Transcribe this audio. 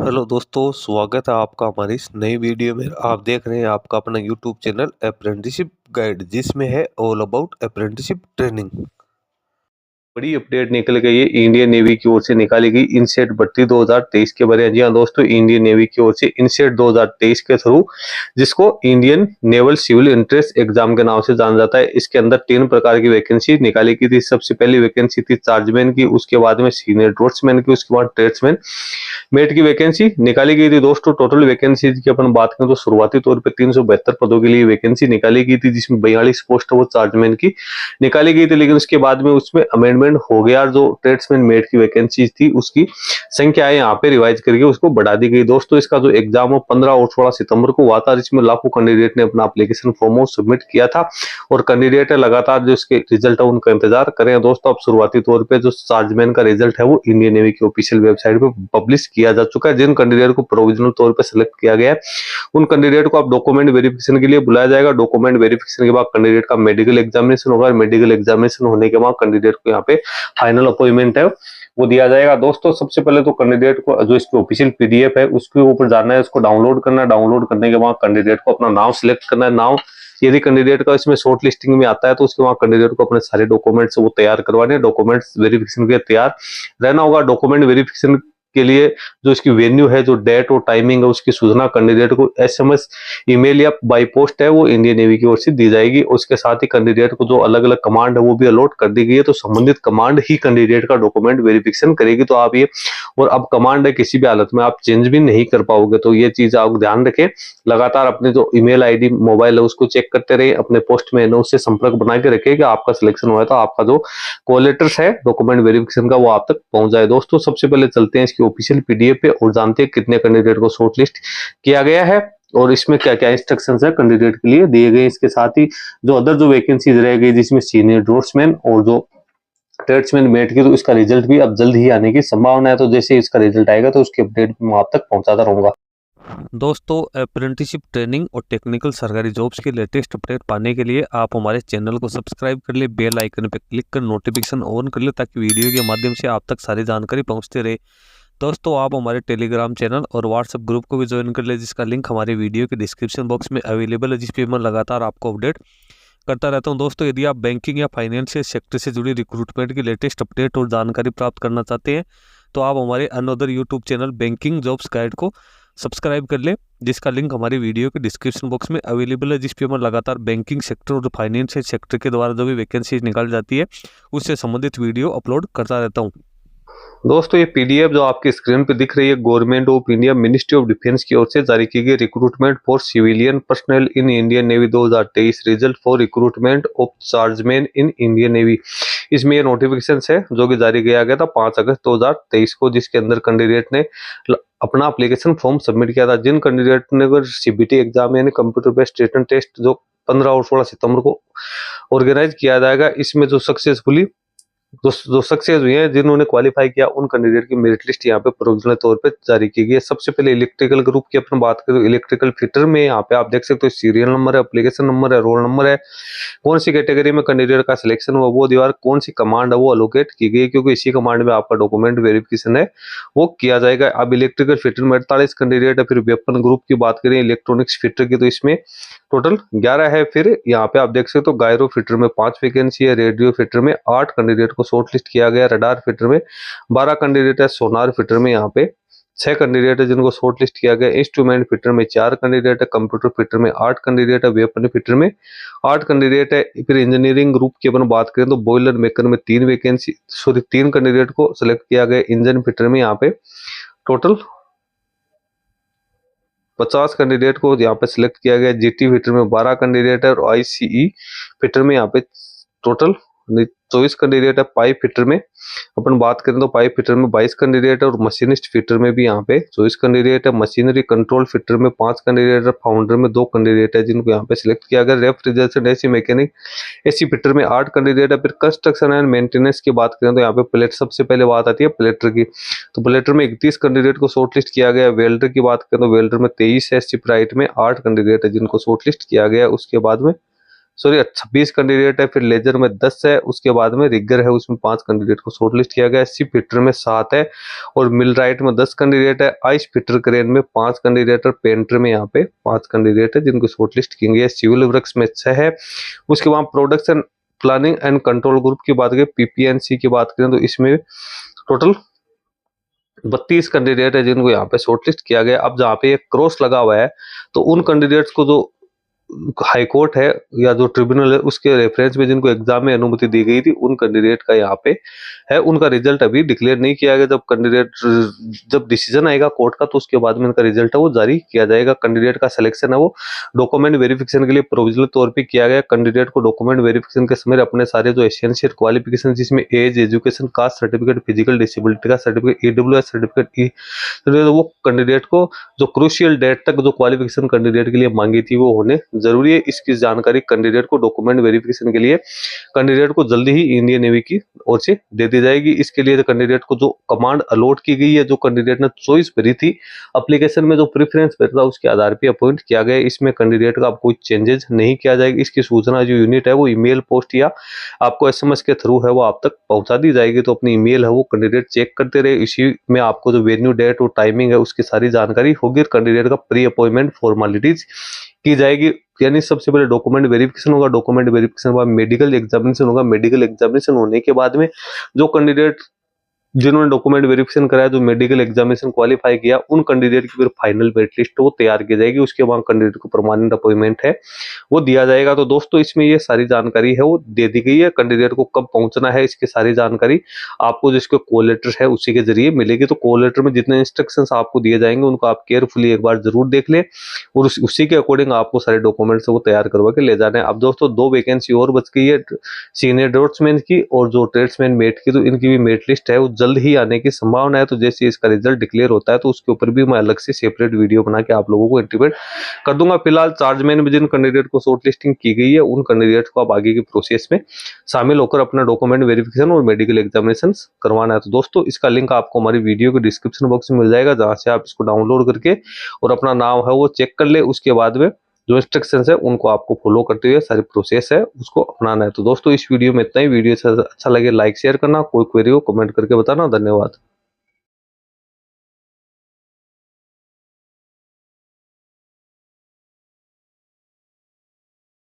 Hello दोस्तों, स्वागत है आपका हमारी इस नई वीडियो में। आप देख रहे हैं आपका अपना यूट्यूब चैनल अप्रेंटिसशिप गाइड, जिसमें है ऑल अबाउट अप्रेंटिसशिप ट्रेनिंग। बड़ी अपडेट निकल गई है इंडियन नेवी की ओर से निकाली गई इनसेट भर्ती 2023 के बारे में। जी हाँ दोस्तों, इंडियन नेवी की ओर से इनसेट 2023 के थ्रू, जिसको Indian naval civil entrance exam के नाम से जाना जाता है, इसके अंदर 3 प्रकार की वैकेंसी निकाली गई थी। सबसे पहली वैकेंसी थी चार्जमैन की, उसके बाद में सीनियर ड्राफ्ट्समैन की, उसके बाद ट्रेड्समैन मेट की वैकेंसी निकाली गई थी। दोस्तों टोटल वैकेंसी की अपन बात करें तो शुरुआती तौर पे 372 पदों के लिए वैकेंसी निकाली गई थी, जिसमें 42 पोस्ट वो चार्जमैन की निकाली गई थी। लेकिन उसके बाद में उसमें अमेंडमेंट हो गया, जो ट्रेड्समैन मेट की वैकेंसी थी उसकी संख्या है यहाँ पे रिवाइज करके उसको बढ़ा दी गई। दोस्तों इसका जो एग्जाम हो 15 और 16 सितंबर को हुआ था, जिसमें लाखों कैंडिडेट ने अपना एप्लीकेशन फॉर्म सबमिट किया था और कैंडिडेट लगातार जो इसके रिजल्ट है उनका इंतजार करें। दोस्तों अब शुरुआती तौर पे जो चार्जमैन का रिजल्ट है वो इंडियन नेवी की ऑफिशियल वेबसाइट पे पब्लिश किया जा चुका है। जिन कैंडिडेट को प्रोविजनल तौर पे सिलेक्ट किया गया है उन कैंडिडेट को अब डॉक्यूमेंट वेरिफिकेशन के लिए बुलाया जाएगा। डॉक्यूमेंट वेरिफिकेशन के बाद कैंडिडेट का मेडिकल एग्जामिनेशन होगा। मेडिकल एग्जामिनेशन होने के बाद कैंडिडेट को यहाँ पे फाइनल अपॉइंटमेंट है वो दिया जाएगा। दोस्तों सबसे पहले तो कैंडिडेट को जो इसकी ऑफिशियल पीडीएफ है उसके ऊपर जाना है, उसको डाउनलोड करना है। डाउनलोड करने के बाद कैंडिडेट को अपना नाम सिलेक्ट करना है। नाम यदि कैंडिडेट का इसमें शॉर्ट लिस्टिंग में आता है तो उसके बाद कैंडिडेट को अपने सारे डॉक्यूमेंट्स वो तैयार करवाने, डॉक्यूमेंट्स वेरिफिकेशन के तैयार रहना होगा। डॉक्यूमेंट वेरिफिकेशन के लिए जो इसकी वेन्यू है, जो डेट और टाइमिंग है, उसकी सूचना कैंडिडेट को एसएमएस, ईमेल या बाई पोस्ट है वो इंडियन नेवी की ओर से दी जाएगी। उसके साथ ही कैंडिडेट को जो अलग अलग कमांड है वो भी अलॉट कर दी गई है, तो संबंधित कमांड ही कैंडिडेट का डॉक्यूमेंट वेरिफिकेशन करेगी। तो आप ये, और अब कमांड है किसी भी हालत में आप चेंज भी नहीं कर पाओगे, तो ये चीज आप ध्यान रखें। लगातार अपने जो ईमेल आईडी मोबाइल है उसको चेक करते रहे, अपने पोस्ट में उससे संपर्क बना के रखें कि आपका सिलेक्शन हुआ है तो आपका जो कॉल लेटर्स है डॉक्यूमेंट वेरिफिकेशन का वो आप तक पहुंच जाए। दोस्तों सबसे पहले चलते हैं इसकी ऑफिशियल पीडीएफ पे और जानते हैं कितने कैंडिडेट को शॉर्टलिस्ट किया गया है और इसमें क्या क्या इंस्ट्रक्शंस है कैंडिडेट के लिए दिए गए। इसके साथ ही जो अदर जो वैकेंसीज रह गई जिसमें सीनियर ड्राफ्ट्समैन और जो ट्रेड्समैन मेट की, तो इसका रिजल्ट भी अब जल्द ही आने की संभावना है। तो जैसे इसका रिजल्ट आएगा तो उसकी अपडेट मैं आप तक पहुंचाता रहूंगा। दोस्तों अप्रेंटिसशिप ट्रेनिंग और टेक्निकल सरकारी जॉब्स के लेटेस्ट अपडेट पाने के लिए आप हमारे चैनल को सब्सक्राइब कर ले, बेल आइकन पर क्लिक कर नोटिफिकेशन ऑन कर ले, ताकि वीडियो के माध्यम से आप तक सारी जानकारी पहुंचते रहे। दोस्तों आप हमारे टेलीग्राम चैनल और व्हाट्सएप ग्रुप को भी ज्वाइन कर ले, जिसका लिंक हमारे वीडियो के डिस्क्रिप्शन बॉक्स में अवेलेबल है, जिस पर मैं लगातार आपको अपडेट करता रहता हूं। दोस्तों यदि आप बैंकिंग या फाइनेंशियल सेक्टर से जुड़ी रिक्रूटमेंट की लेटेस्ट अपडेट और जानकारी प्राप्त करना चाहते हैं तो आप हमारे another YouTube channel banking jobs guide को सब्सक्राइब कर ले, जिसका लिंक हमारी वीडियो के डिस्क्रिप्शन बॉक्स में अवेलेबल है, जिस पे मैं लगातार बैंकिंग सेक्टर और फाइनेंशियल सेक्टर के द्वारा जो भी वैकेंसी निकाल जाती है उससे संबंधित वीडियो अपलोड करता रहता हूँ। दोस्तों ये पीडीएफ जो आपकी स्क्रीन पे दिख रही है government of India ministry of defence की ओर से जारी की गई recruitment for civilian personal in Indian navy 2023 result for recruitment of chargeman in Indian navy. इसमें ये नोटिफिकेशन है जो कि जारी किया गया था 5 अगस्त 2023 को, जिसके अंदर कैंडिडेट ने अपना एप्लीकेशन फॉर्म सबमिट किया था। जिन कैंडिडेट ने अगर सीबीटी एग्जाम यानी कंप्यूटर बेस्ड रिटन टेस्ट जो 15 और 16 सितंबर को ऑर्गेनाइज किया जाएगा, इसमें जो सक्सेसफुली जो सक्सेस हुए हैं, जिन्होंने क्वालिफाई किया, उन कैंडिडेट की मेरिट लिस्ट यहाँ पे प्रोविजनल तौर पे जारी की गई है। सबसे पहले इलेक्ट्रिकल ग्रुप की अपन बात करें तो इलेक्ट्रिकल फिटर में यहाँ पे आप देख सकते हो सीरियल नंबर है, एप्लीकेशन नंबर है, रोल नंबर है, कौन सी कैटेगरी में कैंडिडेट का सिलेक्शन हुआ वो दीवार, कौन सी कमांड है वो अलोकेट की गई, क्योंकि इसी कमांड में आपका डॉक्यूमेंट वेरिफिकेशन है वो किया जाएगा। अब इलेक्ट्रिकल फिटर में 48 कैंडिडेट है। फिर वेपन ग्रुप की बात करें इलेक्ट्रॉनिक्स फिटर की तो इसमें टोटल 11 है। फिर यहाँ पे आप देख सकते हो गायरो फिटर में 5 वैकेंसी है, रेडियो फिटर में 8 कैंडिडेट को शॉर्टलिस्ट किया गया, रडार फिटर में 12 कैंडिडेट है, सोनार फिटर में यहाँ पे 6 कैंडिडेट है जिनको शॉर्टलिस्ट किया गया, इंस्ट्रूमेंट फिटर में 4 कैंडिडेट है, कंप्यूटर फिटर में 8 कैंडिडेट है, वेपन फिटर में 8 कैंडिडेट है। फिर इंजीनियरिंग ग्रुप की अपन बात करें तो बॉयलर मेकर में 3 कैंडिडेट को सिलेक्ट किया गया, इंजन फिटर में यहाँ पे टोटल 50 कैंडिडेट को यहाँ पे सिलेक्ट किया गया, जीटी फिटर में 12 कैंडिडेट है और आईसीई फिटर में यहाँ पे टोटल 24 कैंडिडेट है। पाइप फिटर में अपन बात करें तो पाइप फिटर में 22 कैंडिडेट है और मशीनिस्ट फिटर में भी यहाँ पे 24 कैंडिडेट है। मशीनरी कंट्रोल फिटर में 5 कैंडिडेट है, फाउंडर में 2 कैंडिडेट है जिनको यहाँ पे सिलेक्ट किया गया, refrigeration AC mechanic AC fitter में 8 कैंडिडेट है। फिर कंस्ट्रक्शन एंड मेंटेनेंस की बात करें तो यहाँ पे प्लेट सबसे पहले बात आती है प्लेटर की, तो प्लेटर में 31 कैंडिडेट को शॉर्टलिस्ट किया गया। वेल्डर की बात करें तो वेल्डर में 23 है, शिपराइट में 8 कैंडिडेट है जिनको शॉर्टलिस्ट किया गया। उसके बाद में सॉरी 26 कैंडिडेट है, फिर लेजर में 10 है, उसके बाद में रिगर है उसमें 5 कैंडिडेट को शॉर्टलिस्ट किया गया है, शिप फिटर में 7 है और मिलराइट में 10 कैंडिडेट है, आइस फिटर क्रेन में 5 कैंडिडेट और पेंटर में यहाँ पे 5 कैंडिडेट है जिनको शॉर्टलिस्ट की गई है, सिविल वर्क्स में 6 है। उसके बाद production planning and control group की बात करें, पीपीएनसी की बात करें तो इसमें टोटल 32 कैंडिडेट है जिनको यहाँ पे शॉर्टलिस्ट किया गया। अब जहाँ पे एक क्रॉस लगा हुआ है तो उन कैंडिडेट्स को जो हाई कोर्ट है या जो ट्रिब्यूनल है उसके रेफरेंस में जिनको एग्जाम में अनुमति दी गई थी उन कैंडिडेट का यहाँ पे है, उनका रिजल्ट अभी डिक्लेयर नहीं किया गया। जब डिसीजन आएगा कोर्ट का तो उसके बाद में उनका रिजल्ट है वो जारी किया जाएगा। कैंडिडेट का सिलेक्शन है वो डॉक्यूमेंट वेरिफिकेशन के लिए प्रोविजनल तौर पर किया गया। कैंडिडेट को डॉक्यूमेंट वेरिफिकेशन के समय अपने सारे जो एसेंशियल क्वालिफिकेशन जिसमें age, education, caste certificate, physical disability का सर्टिफिकेट, ईडब्ल्यूएस सर्टिफिकेट, वो कैंडिडेट को जो क्रूशियल डेट तक जो क्वालिफिकेशन कैंडिडेट के लिए मांगी थी वो होने जरूरी है। इसकी जानकारी कैंडिडेट को डॉक्यूमेंट वेरिफिकेशन के लिए कैंडिडेट को जल्दी ही इंडियन नेवी की ओर से दे दी जाएगी। इसके लिए कैंडिडेट को जो कमांड अलॉट की गई है, जो कैंडिडेट ने चॉइस भरी थी एप्लीकेशन में, जो प्रेफरेंस भरा था उसके आधार पर अपॉइंट किया गया। इसमें कैंडिडेट का कोई चेंजेस नहीं किया जाएगा। इसकी सूचना जो यूनिट है वो ईमेल, पोस्ट या आपको एसएमएस के थ्रू है वो आप तक पहुंचा दी जाएगी। तो अपनी ईमेल है वो कैंडिडेट चेक करते रहे। इसी में आपको जो वेन्यू, डेट और टाइमिंग है उसकी सारी जानकारी होगी। कैंडिडेट का प्री अपॉइंटमेंट फॉर्मेलिटीज की जाएगी। यानी सबसे पहले डॉक्यूमेंट वेरिफिकेशन होगा, डॉक्यूमेंट वेरिफिकेशन के बाद मेडिकल एग्जामिनेशन होगा, मेडिकल एग्जामिनेशन होने के बाद में जो कैंडिडेट जिन्होंने डॉक्यूमेंट वेरिफिकेशन कराया, जो मेडिकल एग्जामिनेशन क्वालिफाई किया, उन कैंडिडेट की फिर फाइनल मेरिट लिस्ट वो तैयार की जाएगी। उसके बाद कैंडिडेट को परमानेंट अपॉइंटमेंट है वो दिया जाएगा। तो दोस्तों इसमें ये सारी जानकारी है वो दे दी गई है। कैंडिडेट को कब पहुंचना है इसकी सारी जानकारी आपको जिसके कॉल लेटर है उसी के जरिए मिलेगी। तो कॉल लेटर में जितने इंस्ट्रक्शंस आपको दिए जाएंगे उनको आप केयरफुली एक बार जरूर देख लें और उसी के अकॉर्डिंग आपको सारे डॉक्यूमेंट्स वो तैयार करवा के ले जाने हैं। अब दोस्तों 2 वैकेंसी और बच गई है, सीनियर ड्राफ्ट्समैन की और जो ट्रेड्समैन मेट की। तो इनकी भी मेरिट लिस्ट है वो जल्द ही आने की संभावना है। तो जैसे इसका रिजल्ट डिक्लेयर होता है तो उसके ऊपर भी मैं अलग से सेपरेट वीडियो बना के आप लोगों को इंटीमेट कर दूंगा। फिलहाल चार्जमैन में जिन कैंडिडेट को शॉर्ट लिस्टिंग की गई है उन कैंडिडेट को आप आगे की प्रोसेस में शामिल होकर अपना डॉक्यूमेंट वेरिफिकेशन और मेडिकल एग्जामिनेशन करवाना है। तो दोस्तों इसका लिंक आपको हमारी वीडियो के डिस्क्रिप्शन बॉक्स में मिल जाएगा, जहां से आप इसको डाउनलोड करके और अपना नाम है वो चेक कर ले। उसके बाद में जो इंस्ट्रक्शंस है उनको आपको फॉलो करते हुए सारी प्रोसेस है उसको अपनाना है। तो दोस्तों इस वीडियो में इतना ही। वीडियो अच्छा लगे लाइक शेयर करना, कोई क्वेरी हो कमेंट करके बताना। धन्यवाद।